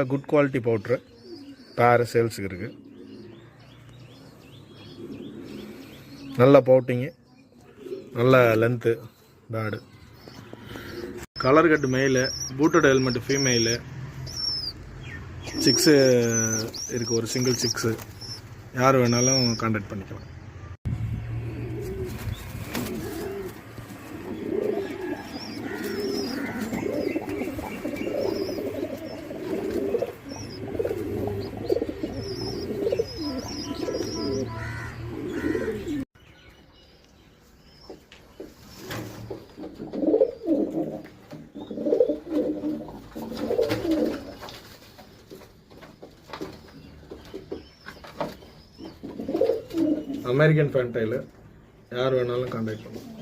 Good quality powder பேர் சேல்ஸுக்கு இருக்குது. நல்ல பவுட்டிங்கு, நல்ல லென்த்து பேடு. கலர் கட்டு மெயிலு, பூட்டட் ஹெல்மெட்டு ஃபீமெயிலு, சிக்ஸு இருக்குது, ஒரு சிங்கிள் சிக்ஸு. யார் வேணாலும் கான்டாக்ட் பண்ணிக்கலாம். அமெரிக்கன் ஃபேன்டைலு யார் வேணாலும் கான்டாக்ட் பண்ணலாம்.